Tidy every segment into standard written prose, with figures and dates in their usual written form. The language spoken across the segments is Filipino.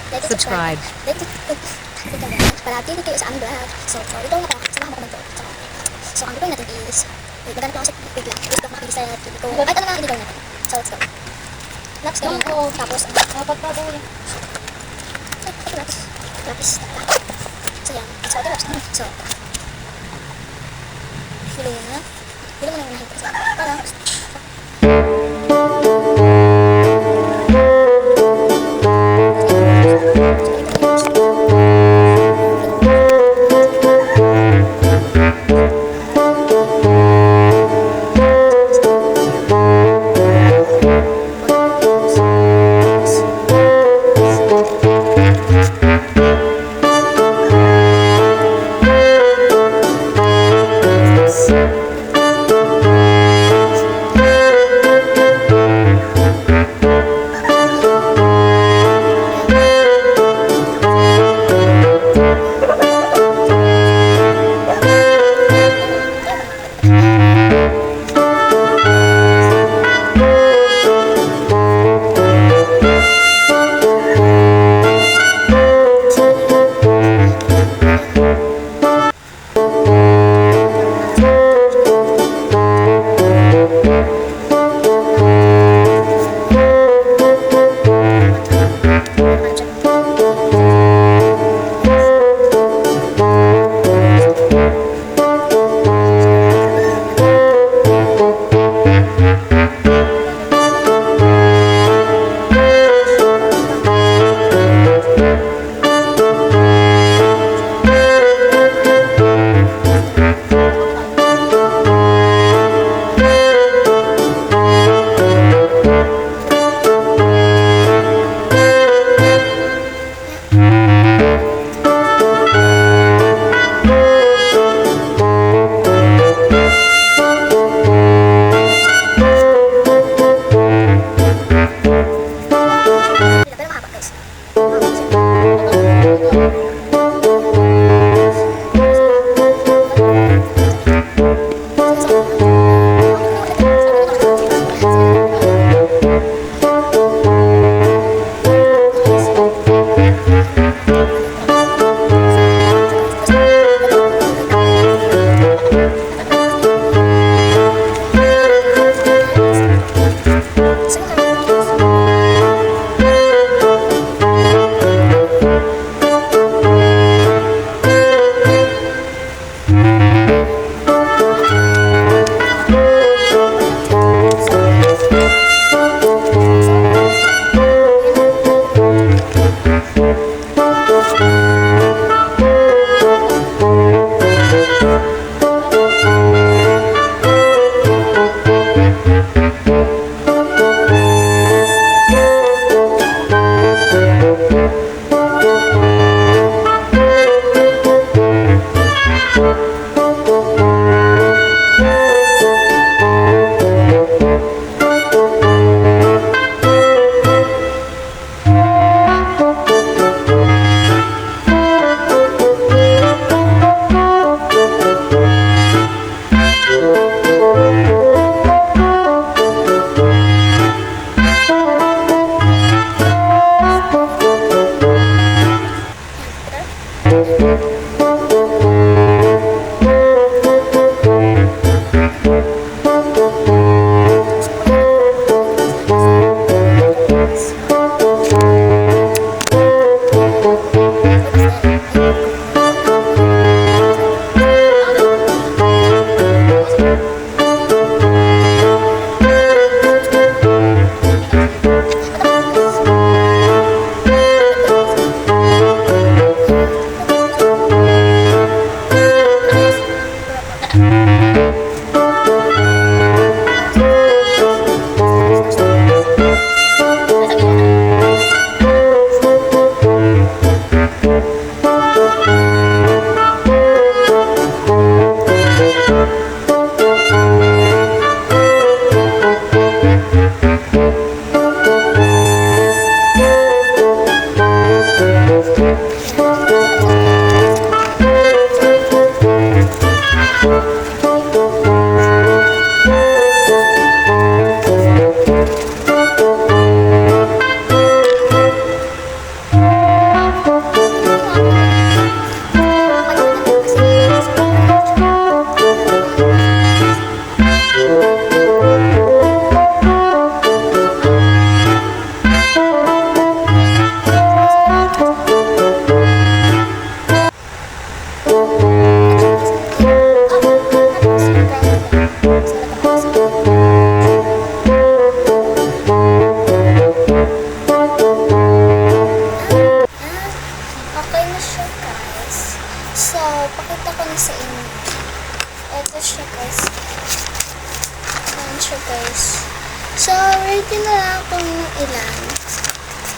Subscribe. Palagi kayo sa aming vlog. So, ito nga pala, samahan mo ko mag-vlog. So, ang gagawin natin is, maghanap lang ako sa bigla. Gusto ko makikisa sa TV ko. Kahit ano nga hindi gawin natin. So, let's go. Next, gawin ko. Tapos, lapis. So, yan. So, ito lapis. So, hilo mo na. Hilo mo na yung nahipos. Para,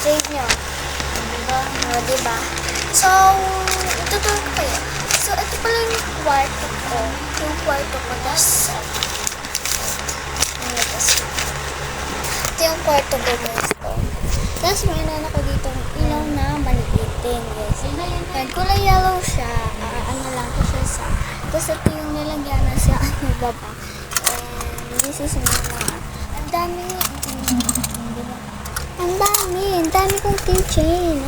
Trade nyo. Diba? So, ituturo ko kayo. So, ito pala yung kwarto ko. Yung kwarto ko. Ito yung kwarto ko, guys. Tapos, mayroon ako dito ilaw na maliitin, guys. Yan, kulay yellow siya. Ano lang ko siya sa... Tapos, ito yung nilagyan na siya baba. And, this is mga... Ang dami... Ang dami kong keychain.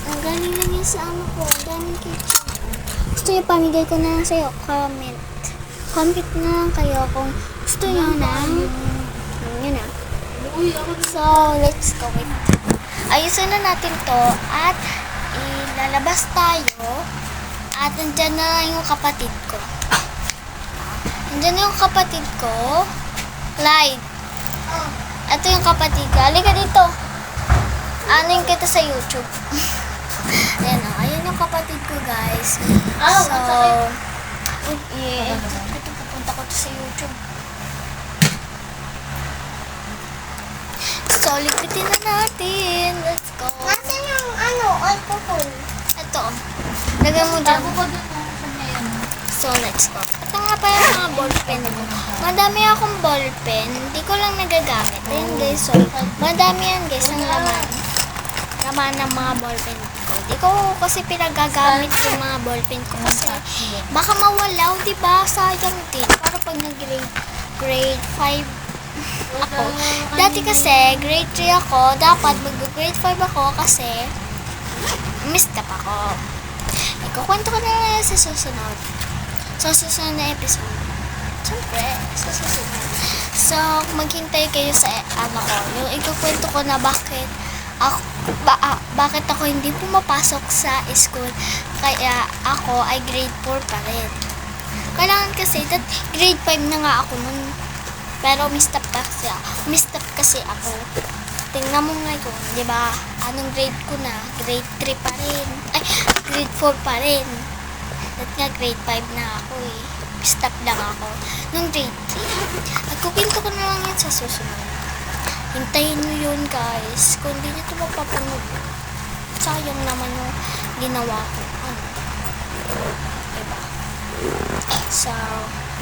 Ang galing lang yan sa ano ko. Ang daming keychain. Gusto nyo, pamigay ko na lang sa'yo. Comment na lang kayo kung gusto nyo na. Yun na. So, let's go. Ayusin na natin to at ilalabas tayo. At andyan na lang yung kapatid ko. Andyan yung kapatid ko. Clyde. Ito yung kapatid ko. Halika dito. Anin kita sa YouTube. Ayan o. Ayan yung kapatid ko, guys. So, pupunta ko to sa YouTube. So, lipitin na natin. Let's go. Nasaan yung alcohol? Ito. Lagay mo dyan. So, let's go. Ito nga pa yung mga ballpen ko. Madami akong ballpen. Hindi ko lang nagagamit. Ayan, guys. So, madami yan, guys. Ang laman ng mga ballpen ko. Hindi ko kasi pinagagamit yung mga ballpen ko kasi baka mawala, diba? Sayang din. Para pag grade 5 ako. Dati kasi, grade 3 ako. Dapat mag-grade 5 ako kasi missed up ako. Ikukwento ko na lang sa susunod. Sa susunod na episode. Siyempre, sa susunod. So, maghintay kayo sa yung ikukwento ko na bakit ako hindi pumapasok sa school. Kaya ako ay grade 4 pa rin. Kailangan kasi, grade 5 na nga ako nun. Pero missed up kasi ako. Tingnan mo ngayon, di ba? Anong grade ko na? Grade 3 pa rin. Ay, grade 4 pa rin. At nga grade 5 na ako eh. Missed up lang ako. Nung grade 3. At kukwento ko na lang yan sa susunod. Hintayin nyo yun, guys. Kung hindi nyo ito mapapanood, sayang naman yung ginawa ko. Diba? So,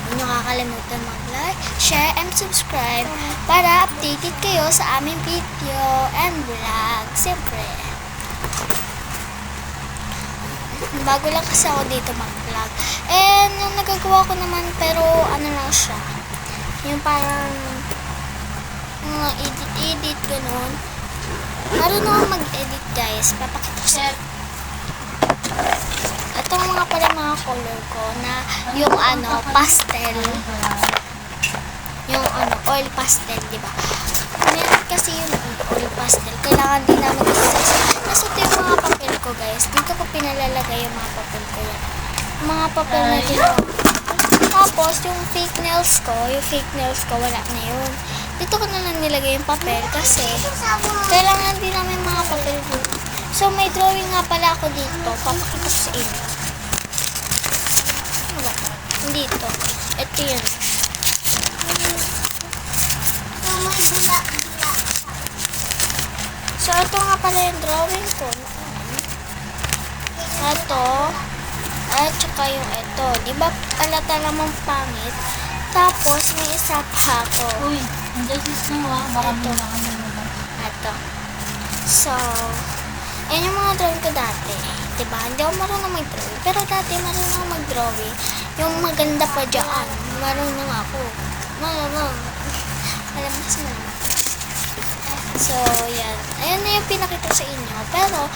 hindi nyo kakalimutan mag-like, share, and subscribe para updated kayo sa aming video and vlog. Siyempre. Bago lang kasi ako dito mag-vlog. And yung nagagawa ko naman, pero ano lang siya. Yung parang mga edit, ganun. Marunong ako mag-edit, guys. Papakita ko sa itong mga pala mga color ko na yung pastel. Yung oil pastel, di ba? Meron kasi yung oil pastel. Kailangan din namin kasi nasa ito yung mga papel ko, guys. Dito ko pinalalagay yung mga papel ko yan. Mga papel na dito. Tapos, yung fake nails ko, wala na yun. Dito ko na lang nilagay yung papel kasi kailangan din namin mga papel dito. So, may drawing nga pala ako dito. Papakita ko sa inyo. Dito. Ito yun. So, ito nga pala yung drawing ko. Ito. At saka yung ito. Diba alata naman pangit? Tapos, may isa pa ako. Uy, hindi sis mo baka mo na kami naman. Ito. So, yan yung mga drawing ko dati. Diba? Hindi ako marunong mag-drawing. Pero dati marunong ako mag-drawing. Yung maganda pa dyan. Marunong ako. Marunong. Alam mo sa mga. So, yan. Ayan na yung pinakita sa inyo. Pero,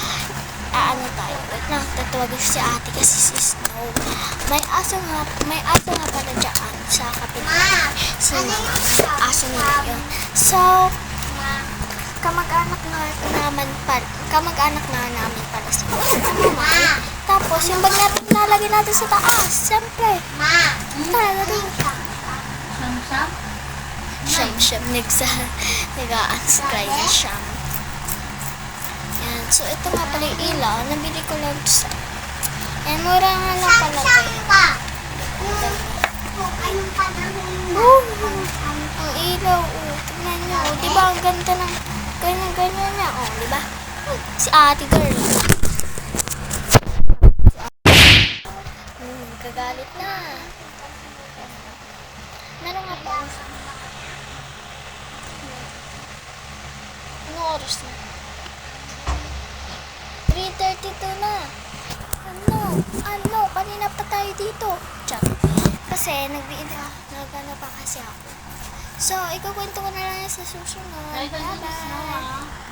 tayo. Wait na, tatawagin si ate kasi si Snow. May aso nga pala dyan sa kapitbahay. Aso nila yun. So, kamag-anak na namin pala si Mama. Tapos, yung bag natin nalagay natin sa taas. Siyempre. Siyam. Nag-unscribe na siyam. Yan. So, ito nga pala yung ilaw. Nabili ko lang ito sa... Yan, mura nga lang pala ito. Ang ilaw. Tingnan nyo. Diba, ang ganda ng... Ganyan na. Diba? Si ate girl. Kagalit na. Meron nga ba? Ano oras na? 3:32 na. Ano? Kanina pa tayo dito. Chat. Kasi nag-ano pa kasi ako. So, ikukwento ko na lang sa susunod. Ay, Bye-bye. Noah.